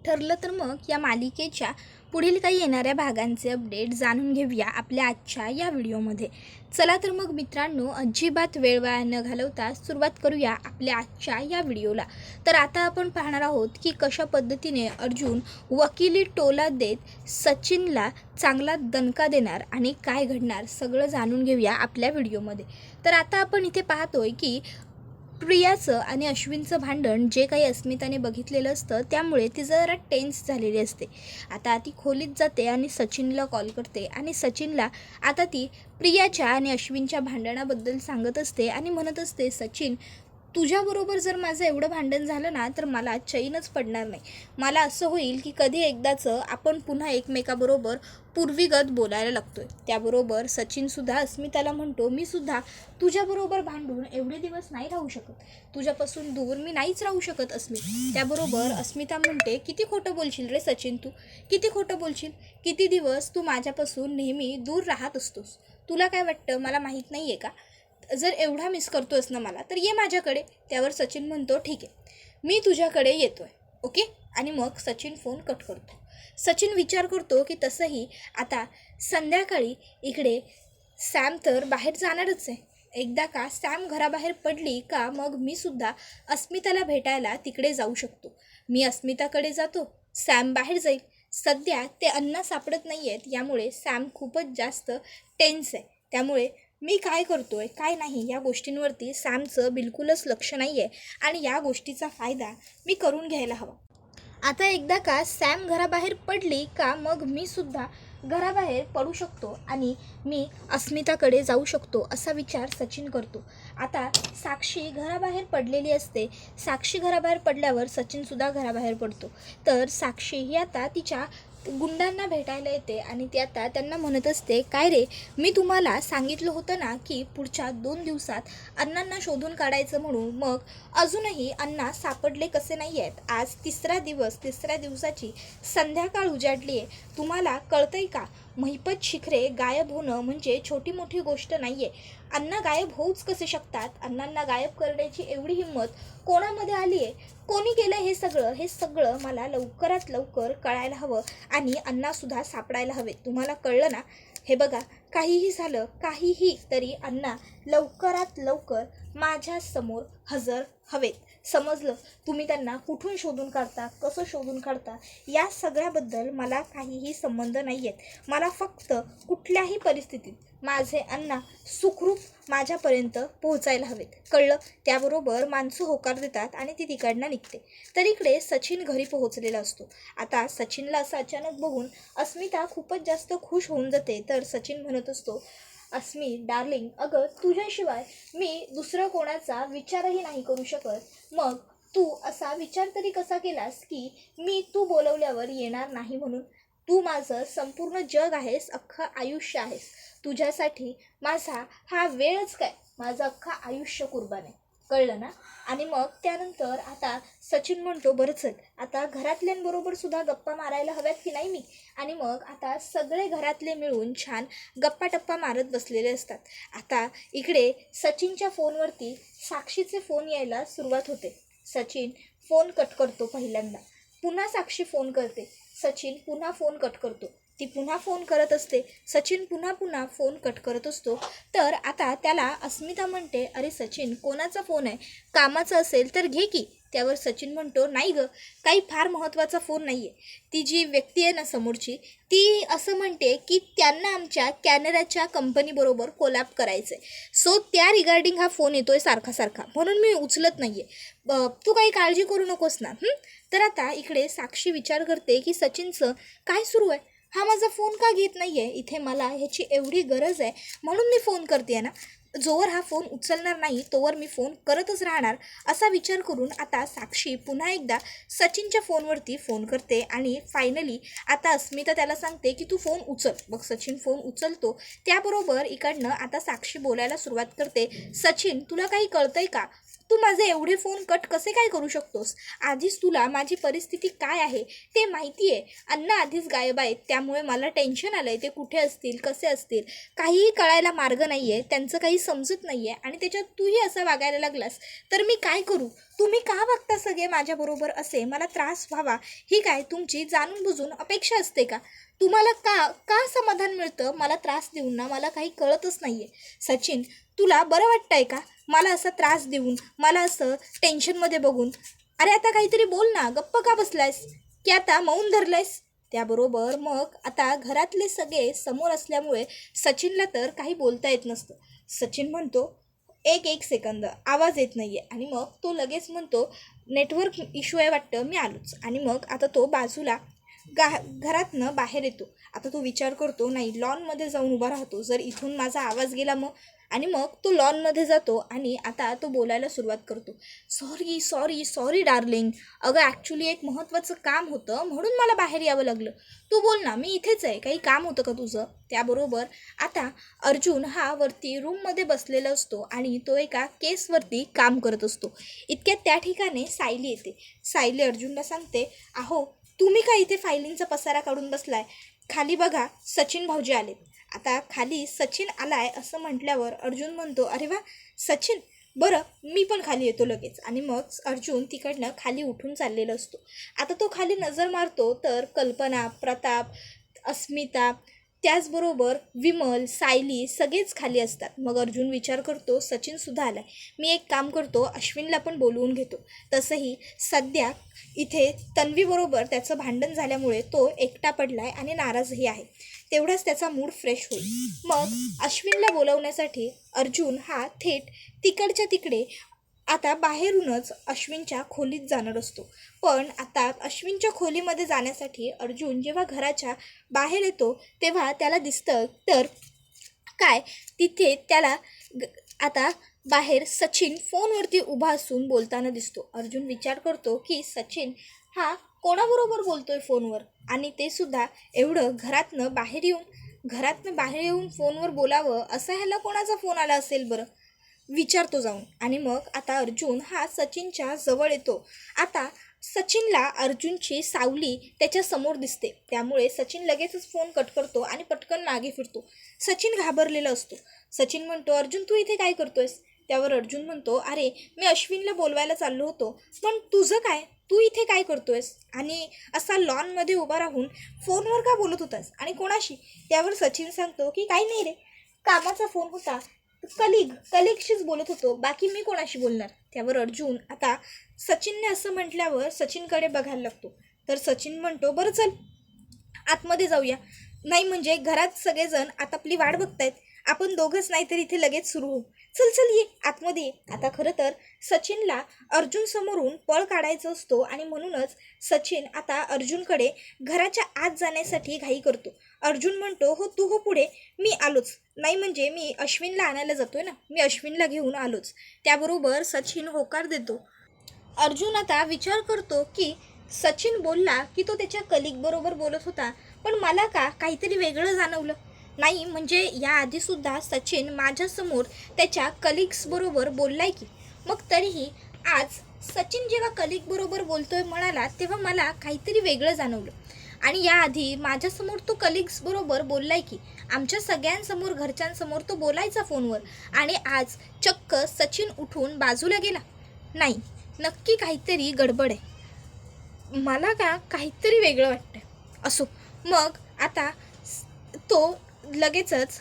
ठरलं तर मग या मालिकेच्या पुढील काही येणाऱ्या भागांचे अपडेट जाणून घेऊया आपल्या आजच्या या व्हिडिओमध्ये. चला तर मग मित्रांनो, अजिबात वेळ वाया न घालवता सुरुवात करूया आपल्या आजच्या या व्हिडिओला. तर आता आपण पाहणार आहोत की कशा पद्धतीने अर्जुन वकिली टोला देत सचिनला चांगला दणका देणार आणि काय घडणार सगळं जाणून घेऊया आपल्या व्हिडिओमध्ये. तर आता आपण इथे पाहतोय की प्रियाचं आणि अश्विनचं भांडण जे काही अस्मिताने बघितलेलं असतं त्यामुळे ती जरा टेन्स झालेली असते. आता ती खोलीत जाते आणि सचिनला कॉल करते आणि सचिनला आता ती प्रियाच्या आणि अश्विनच्या भांडणाबद्दल सांगत असते आणि म्हणत असते, सचिन तुझ्याबरोबर जर माझं एवढं भांडण झालं ना तर मला चैनच पडणार नाही. मला असं होईल की कधी एकदाचं आपण पुन्हा एकमेकाबरोबर पूर्वीगत बोलायला लागतोय. त्याबरोबर सचिनसुद्धा अस्मिताला म्हणतो, मी सुद्धा तुझ्याबरोबर भांडून एवढे दिवस नाही राहू शकत, तुझ्यापासून दूर मी नाहीच राहू शकत अस्मित. त्याबरोबर अस्मिता म्हणते, किती खोटं बोलशील रे सचिन, तू किती खोटं बोलशील, किती दिवस तू माझ्यापासून नेहमी दूर राहत असतोस. तुला काय वाटतं मला माहीत नाही आहे का? जर एवढा मिस करतोस ना मला तर ये माझ्याकडे. त्यावर सचिन म्हणतो, ठीक आहे मी तुझ्याकडे येतो आहे, ओके. आणि मग सचिन फोन कट करतो. सचिन विचार करतो की तसंही आता संध्याकाळी इकडे सॅम तर बाहेर जाणारच आहे. एकदा का सॅम घराबाहेर पडली का मग मी सुद्धा अस्मिताला भेटायला तिकडे जाऊ शकतो. मी अस्मिताकडे जातो, सॅम बाहेर जाईल. सध्या ते अन्न सापडत नाही आहेत, यामुळे सॅम खूपच जास्त टेन्स आहे. त्यामुळे मी काय करतोय काय नाही या गोष्टींवरती सॅमचं बिलकुलच लक्ष नाही आहे आणि या गोष्टीचा फायदा मी करून घ्यायला हवा. आता एकदा का सॅम घराबाहेर पडली का मग मी सुद्धा घराबाहेर पडू शकतो आणि मी अस्मिताकडे जाऊ शकतो असा विचार सचिन करतो. आता साक्षी घराबाहेर पडलेली असते. साक्षी घराबाहेर पडल्यावर सचिनसुद्धा घराबाहेर पडतो. तर साक्षी ही आता तिच्या गुंडांना भेटायला येते आणि ती आता त्यांना म्हणत असते, काय रे, मी तुम्हाला सांगितलं होतं ना की पुढच्या 2 दिवसात अण्णांना शोधून काढायचं म्हणून. मग अजूनही अण्णा सापडले कसे नाही आहेत. आज तिसऱ्या दिवसाची संध्याकाळ उजाडली आहे. तुम्हाला कळतंय का? महिपत शिखरे गायब होणं म्हणजे छोटी मोठी गोष्ट नाही आहे. अण्णा गायब होऊच कसे शकतात? अण्णांना गायब करण्याची एवढी हिंमत कोणामध्ये आली आहे? कोणी केलं हे सगळं मला लवकरात लवकर कळायला हवं आणि अण्णासुद्धा सापडायला हवे. तुम्हाला कळलं ना? हे बघा, काहीही झालं काहीही तरी अण्णा लवकरात लवकर माझ्यासमोर हजर हवेत. समजलं? तुम्ही त्यांना कुठून शोधून काढता, कसं शोधून काढता, या सगळ्याबद्दल मला काहीही संबंध नाही आहेत. मला फक्त कुठल्याही परिस्थितीत माझे अण्णा सुखरूप माझ्यापर्यंत पोहोचायला हवेत. कळलं? त्याबरोबर माणसं होकार देतात आणि ती तिकडनं निघते. तर इकडे सचिन घरी पोहोचलेला असतो. आता सचिनला असं अचानक बघून अस्मिता खूपच जास्त खुश होऊन जाते. तर सचिन म्हणत असतो, अस्मी डार्लिंग, अगं तुझ्याशिवाय मी दुसरं कोणाचा विचारही नाही करू शकत. मग तू असा विचार तरी कसा केलास की मी तू बोलवल्यावर येणार नाही म्हणून? तू माझं संपूर्ण जग आहेस, अख्खं आयुष्य आहेस. तुझ्यासाठी माझा हा वेळच काय, माझं अख्खं आयुष्य कुर्बान आहे. कळलं ना? आणि मग त्यानंतर आता सचिन म्हणतो, बरं चल आता घरातल्यांबरोबर सुद्धा गप्पा मारायला हव्यात की नाही मी. आणि मग आता सगळे घरातले मिळून छान गप्पा टप्पा मारत बसलेले असतात. आता इकडे सचिनच्या फोनवरती साक्षीचे फोन यायला सुरुवात होते. सचिन फोन कट करतो पहिल्यांदा, पुन्हा साक्षी फोन करते. सचिन पुन्हा फोन कट करतो, ती पुन्हा फोन करत असते. सचिन पुन्हा फोन कट करत असतो. तर आता त्याला अस्मिता म्हणते, अरे सचिन कोणाचा फोन आहे? कामाचा असेल तर घे की. त्यावर सचिन म्हणतो, नाही गं, काही फार महत्त्वाचा फोन नाही आहे. ती जी व्यक्ती आहे ना समोरची, ती असं म्हणते की त्यांना आमच्या कॅनराच्या कंपनीबरोबर कोलॅब करायचं आहे. सो त्या रिगार्डिंग हा फोन येतो आहे सारखा म्हणून मी उचलत नाही आहे. तू काही काळजी करू नकोस ना. तर आता इकडे साक्षी विचार करते की सचिनचं काय सुरू आहे? हा माझा फोन का घेत नाही आहे? इथे मला ह्याची एवढी गरज आहे म्हणून मी फोन करते आहे ना. जोवर हा फोन उचलणार नाही तोवर मी फोन करतच राहणार असा विचार करून आता साक्षी पुन्हा एकदा सचिनच्या फोनवरती फोन करते आणि फायनली आता अस्मिता त्याला सांगते की तू फोन उचल. मग सचिन फोन उचलतो. त्याबरोबर इकडनं आता साक्षी बोलायला सुरुवात करते, सचिन तुला काही कळतंय का? तू माझे एवढे फोन कट कसे काय करू शकतोस? आधीच तुला माझी परिस्थिती काय आहे ते माहिती आहे. अण्णा आधीच गायब आहेत, त्यामुळे मला टेन्शन आलं आहे. ते कुठे असतील, कसे असतील, काहीही कळायला मार्ग नाही आहे. त्यांचं काही समजत नाही आहे आणि त्याच्यात तूही असं वागायला लागलास तर मी काय करू? तुम्ही का वागता सगळे माझ्याबरोबर असे? मला त्रास व्हावा ही काय तुमची जाणून बुजून अपेक्षा असते का? तुम्हाला का का समाधान मिळतं मला त्रास देऊन ना? मला काही कळतच नाही आहे. सचिन, तुला बरं वाटतंय का मला असा त्रास देऊन, मला असं टेन्शनमध्ये बघून? अरे आता काहीतरी बोल ना, गप्प का बसलायस की आता मौन धरलायस? त्याबरोबर मग आता घरातले सगळे समोर असल्यामुळे सचिनला तर काही बोलता येत नसतं. सचिन म्हणतो, एक सेकंद, आवाज येत नाही आहे. आणि मग तो लगेच म्हणतो, नेटवर्क इश्यू आहे वाटतं, मी आलोच. आणि मग आता तो बाजूला घरातनं बाहेर येतो. आता तो विचार करतो, नाही लॉनमध्ये जाऊन उभा राहतो, जर इथून माझा आवाज गेला मग. आणि मग तो लॉनमध्ये जातो आणि आता तो बोलायला सुरुवात करतो. सॉरी सॉरी सॉरी डार्लिंग, अगं ॲक्च्युली एक महत्त्वाचं काम होतं म्हणून मला बाहेर यावं लागलं. तू बोल ना, मी इथेच आहे, काही काम होतं का तुझं? त्याबरोबर आता अर्जुन हा वरती रूममध्ये बसलेला असतो आणि तो एका केसवरती काम करत असतो. इतक्यात त्या ठिकाणी सायली येते. सायली अर्जुनला सांगते, अहो तुम्ही काय इथे फायलिंगचा पसारा काढून बसलाय? खाली बघा, सचिन भाऊजी आलेत. आता खाली सचिन आलाय असं म्हटल्यावर अर्जुन म्हणतो, अरे वा सचिन, बरं मी पण खाली येतो लगेच. आणि मग अर्जुन तिकडनं खाली उठून चाललेला असतो. आता तो खाली नजर मारतो तर कल्पना, प्रताप, अस्मिता, त्याचबरोबर विमल, सायली सगळेच खाली असतात. मग अर्जुन विचार करतो, सचिनसुद्धा आलाय, मी एक काम करतो, अश्विनला पण बोलवून घेतो. तसंही सध्या इथे तन्वीबरोबर त्याचं भांडण झाल्यामुळे तो एकटा पडलाय आणि नाराजही आहे. तेवढाच त्याचा मूड फ्रेश होईल. मग अश्विनला बोलवण्यासाठी अर्जुन हा थेट तिकडच्या तिकडे आता बाहेरूनच अश्विनच्या खोलीत जाणार असतो. पण आता अश्विनच्या खोलीमध्ये जाण्यासाठी अर्जुन जेव्हा घराच्या बाहेर येतो तेव्हा त्याला दिसतं तर काय तिथे त्याला आता बाहेर सचिन फोनवरती उभा असून बोलताना दिसतो. अर्जुन विचार करतो की सचिन हा कोणाबरोबर बोलतोय फोनवर, आणि ते सुद्धा एवढं घरातनं बाहेर येऊन फोनवर बोलावं, असा ह्याला कोणाचा फोन आला असेल बरं, विचारतो जाऊन. आणि मग आता अर्जुन हा सचिनच्या जवळ येतो. आता सचिनला अर्जुनची सावली त्याच्या समोर दिसते, त्यामुळे सचिन लगेचच फोन कट करतो आणि पटकन मागे फिरतो. सचिन घाबरलेला असतो. सचिन म्हणतो, अर्जुन तू इथे काय करतोयस? त्यावर अर्जुन म्हणतो, अरे मी अश्विनला बोलवायला चाललो होतो, पण तुझं काय, तू इथे काय करतोयस आणि असा लॉनमध्ये उभा राहून फोनवर का बोलत होतास आणि कोणाशी? त्यावर सचिन सांगतो की काही नाही रे, कामाचा फोन होता, कलिगशीच बोलत होतो, बाकी मी कोणाशी बोलणार? त्यावर अर्जुन आता सचिनने असं म्हटल्यावर सचिनकडे बघायला लागतो. तर सचिन म्हणतो, बरं चल आतमध्ये जाऊया. नाही म्हणजे घरात सगळेजण आता आपली वाट बघतायत, आपण दोघंच नाही तर इथे लगेच सुरू होऊ. चल चल ये आतमध्ये ये. आता खरं तर सचिनला अर्जुन समोरून पळ काढायचा असतो आणि म्हणूनच सचिन आता अर्जुनकडे घराच्या आत जाण्यासाठी घाई करतो. अर्जुन म्हणतो, हो तू हो पुढे, मी आलोच. नाही म्हणजे मी अश्विनला आणायला जातोय ना, मी अश्विनला घेऊन आलोच. त्याबरोबर सचिन होकार देतो. अर्जुन आता विचार करतो की सचिन बोलला की तो त्याच्या कलिगबरोबर बोलत होता, पण मला का काहीतरी वेगळं जाणवलं. नाही म्हणजे याआधीसुद्धा सचिन माझ्यासमोर त्याच्या कलिग्सबरोबर बोललाय की, मग तरीही आज सचिन जेव्हा कलिगबरोबर बोलतोय म्हणाला तेव्हा मला काहीतरी वेगळं जाणवलं. आणि याआधी माझ्यासमोर तो कलिग्सबरोबर बोललाय की, आमच्या सगळ्यांसमोर घरच्यांसमोर तो बोलायचा फोनवर, आणि आज चक्क सचिन उठून बाजूला गेला. नाही, नक्की काहीतरी गडबड आहे, मला का काहीतरी वेगळं वाटतंय. असो, मग आता तो लगेचच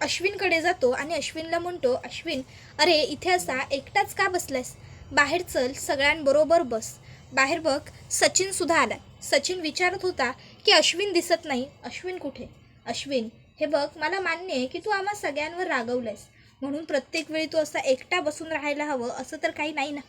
अश्विनकडे जातो आणि अश्विनला म्हणतो, अश्विन अरे इथे असा एकटाच का बसलायस? बाहेर चल, सगळ्यांबरोबर बस. बाहेर बघ सचिनसुद्धा आलाय. सचिन विचारत होता की अश्विन दिसत नाही, अश्विन कुठे? अश्विन हे बघ, मला मान्य आहे की तू आम्हा सगळ्यांवर रागवलंयस, म्हणून प्रत्येक वेळी तू असा एकटा बसून राहायला हवं असं तर काही नाही ना.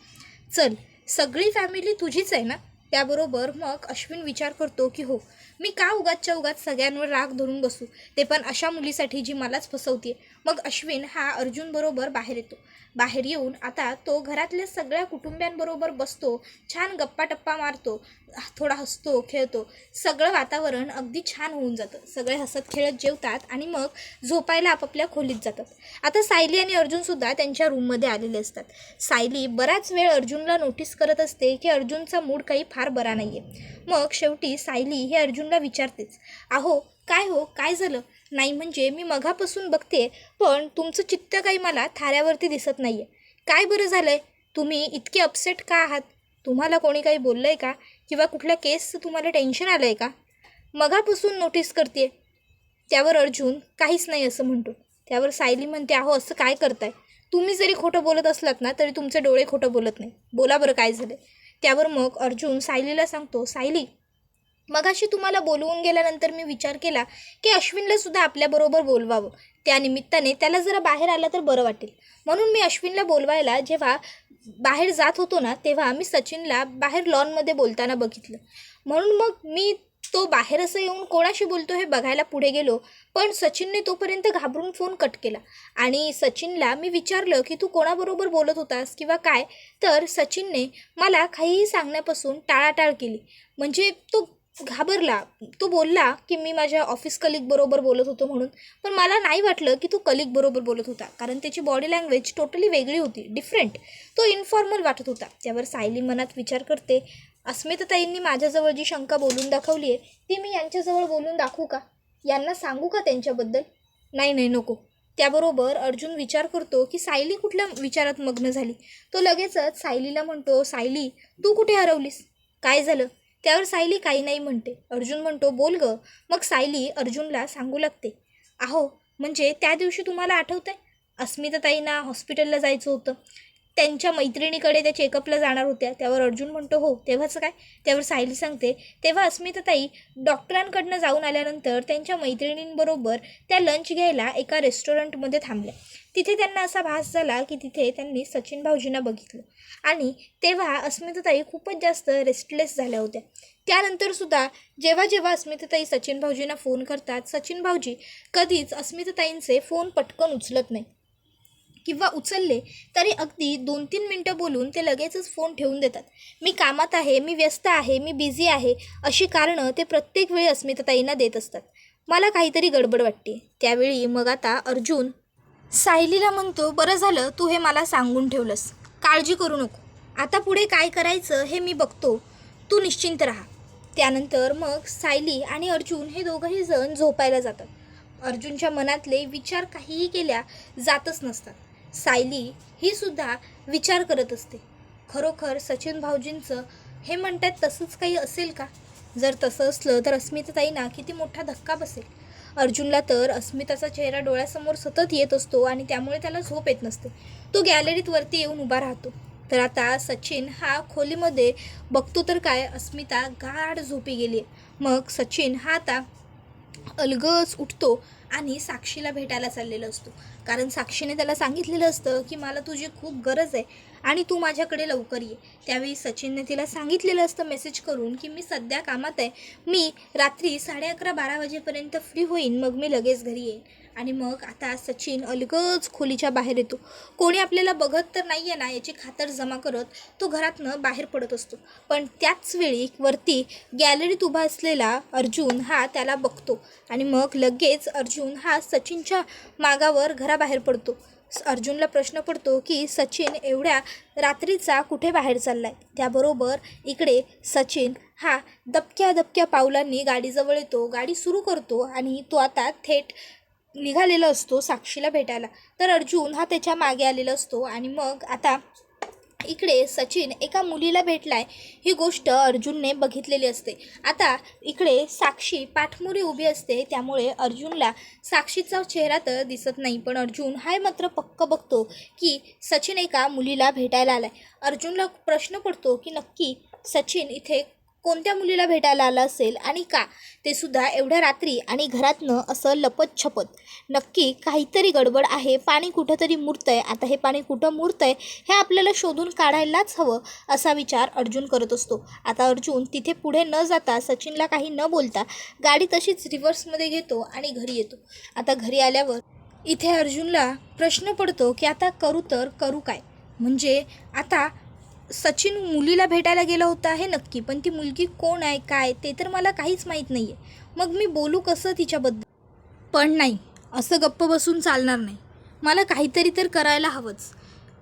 चल, सगळी फॅमिली तुझीच आहे ना. त्याबरोबर मग अश्विन विचार करतो की हो, मी का उगाच सगळ्यांवर राग धरून बसू, ते पण अशा मुलीसाठी जी मलाच फसवते. मग अश्विन हा अर्जुनबरोबर बाहेर येतो. बाहेर येऊन आता तो घरातल्या सगळ्या कुटुंबियांबरोबर बसतो, छान गप्पा टप्पा मारतो. थोडा हसतो खेळतो, सगळं वातावरण अगदी छान होऊन जातं. सगळे हसत खेळत जेवतात आणि मग झोपायला आपापल्या खोलीत जातात. आता सायली आणि अर्जुनसुद्धा त्यांच्या रूममध्ये आलेले असतात. सायली बराच वेळ अर्जुनला नोटीस करत असते की अर्जुनचा मूड काही फार बरा नाही आहे. मग शेवटी सायली हे अर्जुनला विचारतेच, अहो काय हो, काय झालं? नाही म्हणजे मी मघापासून बघते, पण तुमचं चित्त काही मला थाऱ्यावरती दिसत नाही आहे. काय बरं झालं आहे? तुम्ही इतके अपसेट का आहात? तुम्हाला कोणी काही बोललं आहे का? किंवा कुठल्या केसचं तुम्हाला टेन्शन आलं आहे का? मघापासून नोटीस करते. त्यावर अर्जुन काहीच नाही असं म्हणतो. त्यावर सायली म्हणते, अहो असं काय करताय? तुम्ही जरी खोटं बोलत असलात ना तरी तुमचे डोळे खोटं बोलत नाही. बोला बरं काय झालं? त्यावर मग अर्जुन सायलीला सांगतो, सायली मगाशी तुम्हाला बोलवून गेल्यानंतर मी विचार केला की अश्विनला सुद्धा आपल्याबरोबर बोलवावं. त्या निमित्ताने त्याला जरा बाहेर आला तर बरं वाटेल. म्हणून मी अश्विनला बोलवायला जेव्हा बाहेर जात होतो ना तेव्हा मी सचिनला बाहेर लॉनमध्ये बोलताना बघितलं. म्हणून मग मी तो बाहेर असं येऊन कोणाशी बोलतो हे बघायला पुढे गेलो, पण सचिनने तोपर्यंत घाबरून फोन कट केला. आणि सचिनला मी विचारलं की तू कोणाबरोबर बोलत होतास किंवा काय, तर सचिनने मला काहीही सांगण्यापासून टाळाटाळ केली. म्हणजे तो घाबरला. तो बोलला की मी माझ्या ऑफिस कलिगबरोबर बोलत होतो म्हणून, पण मला नाही वाटलं की तो कलिगबरोबर बोलत होता, कारण त्याची बॉडी लँग्वेज टोटली वेगळी होती, डिफरंट. तो इन्फॉर्मल वाटत होता. त्यावर सायली मनात विचार करते, अस्मिताताईंनी माझ्याजवळ जी शंका बोलून दाखवली आहे ती मी यांच्याजवळ बोलून दाखवू का? यांना सांगू का त्यांच्याबद्दल? नाही नको. त्याबरोबर अर्जुन विचार करतो की सायली कुठल्या विचारात मग्न झाली. तो लगेचच सायलीला म्हणतो, सायली तू कुठे हरवलीस? काय झालं? त्यावर सायली काही नाही म्हणते. अर्जुन म्हणतो, बोल गं. मग सायली अर्जुनला सांगू लागते, अहो म्हणजे त्या दिवशी तुम्हाला आठवतं आहे, अस्मिताताईंना हॉस्पिटलला जायचं होतं, त्यांच्या मैत्रिणीकडे त्या चेकअपला जाणार होत्या. त्यावर अर्जुन म्हणतो, हो तेव्हाच काय? त्यावर सायली सांगते, तेव्हा अस्मिताताई डॉक्टरांकडनं जाऊन आल्यानंतर त्यांच्या मैत्रिणींबरोबर त्या लंच घ्यायला एका रेस्टॉरंटमध्ये थांबल्या. तिथे त्यांना असा भास झाला की तिथे त्यांनी सचिन भाऊजींना बघितलं आणि तेव्हा अस्मिताताई खूपच जास्त रेस्टलेस झाल्या होत्या. त्यानंतरसुद्धा जेव्हा जेव्हा अस्मिताताई सचिन भाऊजींना फोन करतात, सचिन भाऊजी कधीच अस्मिताताईंचे फोन पटकन उचलत नाही किंवा उचलले तरी अगदी 2-3 मिनटं बोलून ते लगेचच फोन ठेवून देतात. मी कामात आहे, मी व्यस्त आहे, मी बिझी आहे, अशी कारणं ते प्रत्येक वेळी अस्मिताताईंना देत असतात. मला काहीतरी गडबड वाटते. त्यावेळी मग आता अर्जुन सायलीला म्हणतो, बरं झालं तू हे मला सांगून ठेवलंस. काळजी करू नको. आता पुढे काय करायचं हे मी बघतो. तू निश्चिंत राहा. त्यानंतर मग सायली आणि अर्जुन हे दोघंही जण झोपायला जातात. अर्जुनच्या मनातले विचार काहीही केल्या जातच नसतात. सायली ही सुद्धा विचार करत असते, खरोखर सचिन भाऊजींचं हे म्हणतात तसंच काही असेल का? जर तसं असलं तर अस्मिताताईंना किती मोठा धक्का बसेल. अर्जुनला तर अस्मिताचा चेहरा डोळ्यासमोर सतत येत असतो आणि त्यामुळे त्याला झोप येत नसते. तो गॅलरीत वरती येऊन उभा राहतो. तर आता सचिन हा खोलीमध्ये बघतो तर काय, अस्मिता गाढ झोपी गेली आहे. मग सचिन हा आता अलगद उठतो आणि साक्षीला भेटायला चाललेला असतो, कारण साक्षीने त्याला सांगितलेलं असतं की मला तुझी खूप गरज आहे आणि तू माझ्याकडे लवकर ये. त्यावेळी सचिनने तिला सांगितलेलं असतं मेसेज करून की मी सध्या कामात आहे, मी रात्री 11:30-12 वाजेपर्यंत फ्री होईन, मग मी लगेच घरी येईन. आणि मग आता सचिन अलगद खोलीच्या बाहेर येतो. कोणी आपल्याला बघत तर नाही आहे ना याची खातर जमा करत तो घरातनं बाहेर पडत असतो. पण त्याच वेळी वरती गॅलरीत उभा असलेला अर्जुन हा त्याला बघतो आणि मग लगेच अर्जुन हा सचिनच्या मागावर घराबाहेर पडतो. अर्जुनला प्रश्न पडतो की सचिन एवढ्या रात्रीचा कुठे बाहेर चालला आहे. त्याबरोबर इकडे सचिन हा दबक्या पावलांनी गाडीजवळ येतो, गाडी सुरू करतो आणि तो आता थेट निघालेला असतो साक्षीला भेटायला. तर अर्जुन हा त्याच्या मागे आलेला असतो आणि मग आता इकडे सचिन एका मुलीला भेटलाय ही गोष्ट अर्जुनने बघितलेली असते. आता इकडे साक्षी पाठमोरी उभी असते, त्यामुळे अर्जुनला साक्षीचा चेहरा तर दिसत नाही, पण अर्जुन हा मात्र पक्क बघतो की सचिन एका मुलीला भेटायला आलाय. अर्जुनला प्रश्न पडतो की नक्की सचिन इथे कोणत्या मुलीला भेटायला आला असेल आणि का, ते सुद्धा एवढ्या रात्री आणि घरातनं असं लपत छपत. नक्की काहीतरी गडबड आहे, पाणी कुठंतरी मुरतंय. आता हे पाणी कुठं मुरतंय हे आपल्याला शोधून काढायलाच हवं असा विचार अर्जुन करत असतो. आता अर्जुन तिथे पुढे न जाता सचिनला काही न बोलता गाडी तशीच रिव्हर्समध्ये घेतो आणि घरी येतो. आता घरी आल्यावर इथे अर्जुनला प्रश्न पडतो की आता करू तर करू काय. म्हणजे आता सचिन मुलीला भेटायला गेला होता हे नक्की, पण ती मुलगी कोण आहे काय ते तर मला काहीच माहीत नाही आहे. मग मी बोलू कसं तिच्याबद्दल? पण नाही, असं गप्प बसून चालणार नाही. मला काहीतरी तर करायला हवंच.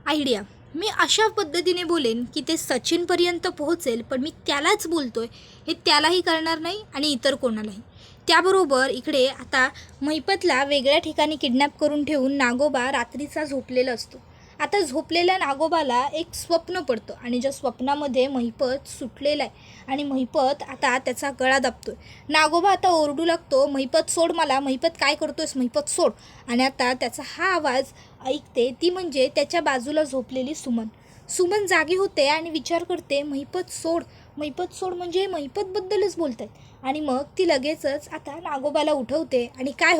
आयडिया. मी अशा पद्धतीने बोलेन की ते सचिनपर्यंत पोहोचेल, पण मी त्यालाच बोलतोय हे त्यालाही कळणार नाही आणि इतर कोणालाही. त्याबरोबर इकडे आता महिपतला वेगळ्या ठिकाणी किडनॅप करून ठेवून नागोबा रात्रीचा झोपलेला असतो. आता झोपलेल्या नागोबाला एक स्वप्न पडतं आणि ज्या स्वप्नामध्ये महिपत सुटलेला आहे आणि महिपत आता त्याचा गळा दाबतोय. नागोबा आता ओरडू लागतो, महिपत सोड मला, महिपत काय करतोयस, महिपत सोड. आणि आता त्याचा हा आवाज ऐकते ती म्हणजे त्याच्या बाजूला झोपलेली सुमन. सुमन जागी होते आणि विचार करते, महिपत सोड, महिपत सोड म्हणजे महिपतबद्दलच बोलत आहेत. आणि मग ती लगेचच आता नागोबाला उठवते आणि काय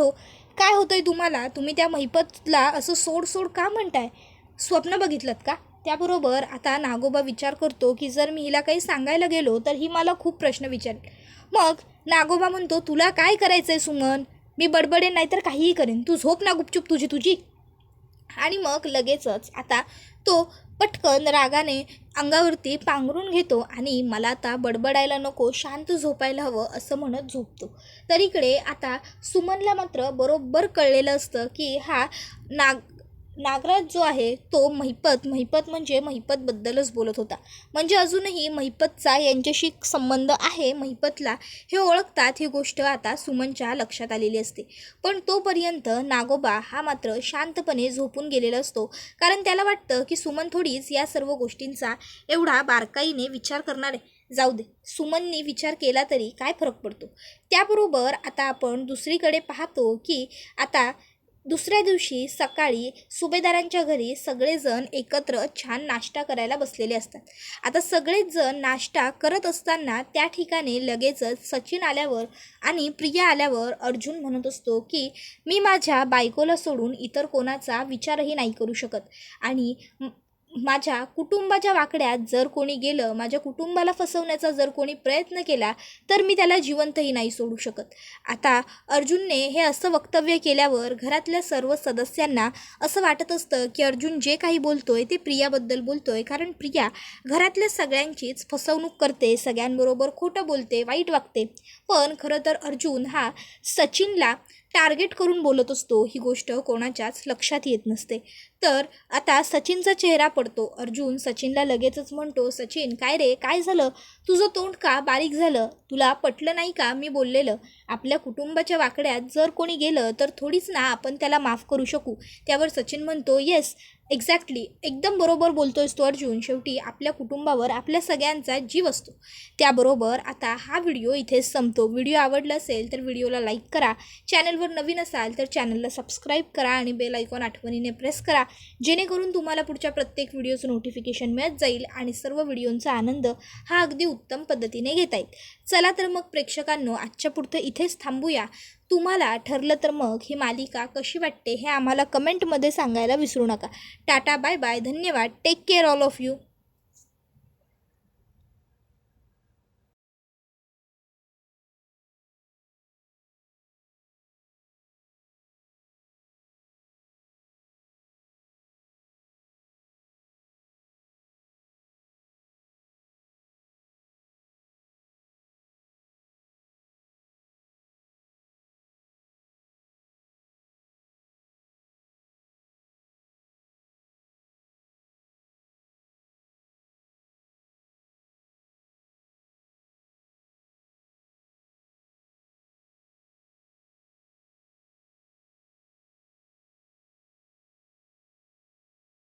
होतंय तुम्हाला, तुम्ही त्या महिपतला असं सोड सोड का म्हणताय, स्वप्न बघितलं का? त्याबरोबर आता नागोबा विचार करतो की जर मी हिला काही सांगायला गेलो तर ही मला खूप प्रश्न विचारेल. मग नागोबा म्हणतो, तुला काय करायचं आहे सुमन, मी बडबडेन नाहीतर काहीही करेन, तू झोप ना गुपचूप तुझी. आणि मग लगेचच आता तो पटकन रागाने अंगावरती पांघरून घेतो आणि मला आता बडबडायला नको, शांत झोपायला हवं असं म्हणत झोपतो. तर इकडे आता सुमनला मात्र बरोबर कळलेलं असतं की हा नागराज जो आहे तो महिपत म्हणजे महिपतबद्दलच बोलत होता. म्हणजे अजूनही महिपतचा यांच्याशी संबंध आहे महिपतला हे ओळखतात. ही गोष्ट आता सुमनच्या लक्षात आलेली असते. पण तोपर्यंत नागोबा हा मात्र शांतपणे झोपून गेलेला असतो, कारण त्याला वाटतं की सुमन थोडीच या सर्व गोष्टींचा एवढा बारकाईने विचार करणार आहे. जाऊ दे, सुमनने विचार केला तरी काय फरक पडतो. त्याबरोबर आता आपण दुसरीकडे पाहतो की आता दुसऱ्या दिवशी सकाळी सुभेदारांच्या घरी सगळेजण एकत्र छान नाश्ता करायला बसलेले असतात. आता सगळेच जण नाश्ता करत असताना त्या ठिकाणी लगेचच सचिन आल्यावर आणि प्रिया आल्यावर अर्जुन म्हणत असतो की मी माझ्या बायकोला सोडून इतर कोणाचा विचारही नाही करू शकत आणि माझ्या कुटुंबाच्या वाकड्यात जर कोणी गेलं, माझ्या कुटुंबाला फसवण्याचा जर कोणी प्रयत्न केला तर मी त्याला जिवंतही नाही सोडू शकत. आता अर्जुनने हे असं वक्तव्य केल्यावर घरातल्या सर्व सदस्यांना असं वाटत असतं की अर्जुन जे काही बोलतोय ते प्रियाबद्दल बोलतोय, कारण प्रिया घरातल्या सगळ्यांचीच फसवणूक करते, सगळ्यांबरोबर खोटं बोलते, वाईट वागते. पण खरं तर अर्जुन हा सचिनला टार्गेट करून बोलत असतो. ही गोष्ट कोणाच्याच लक्षात येत नसते. तर आता सचिनचा चेहरा पडतो. अर्जुन सचिनला लगेचच म्हणतो, सचिन काय रे, काय झालं, तुझं तोंड का बारीक झालं, तुला पटलं नाही का मी बोललेलं, आपल्या कुटुंबाच्या वाकड्यात जर कोणी गेलं तर थोडीच ना आपण त्याला माफ करू शकू. त्यावर सचिन म्हणतो, येस एक्झॅक्टली, एकदम बरोबर बोलतोयस तो अर्जुन, शेवटी आपल्या कुटुंबावर आपल्या सगळ्यांचा जीव असतो. त्याबरोबर आता हा व्हिडिओ इथेच संपतो. व्हिडिओ आवडला असेल तर व्हिडिओला लाईक करा, चॅनलवर नवीन असाल तर चॅनलला सबस्क्राईब करा आणि बेल आयकॉन आठवणीने प्रेस करा, जेणेकरून तुम्हाला पुढच्या प्रत्येक व्हिडिओचं नोटिफिकेशन मिळत जाईल आणि सर्व व्हिडिओंचा आनंद हा अगदी उत्तम पद्धतीने घेता येईल. चला तर मग प्रेक्षकांनो, आजच्या पुरतं इथेच थांबूया. तुम्हाला ठरलं तर मग ही मालिका कशी वाटते हे आम्हाला कमेंटमध्ये सांगायला विसरू नका. टाटा, बाय बाय, धन्यवाद, take care all of you.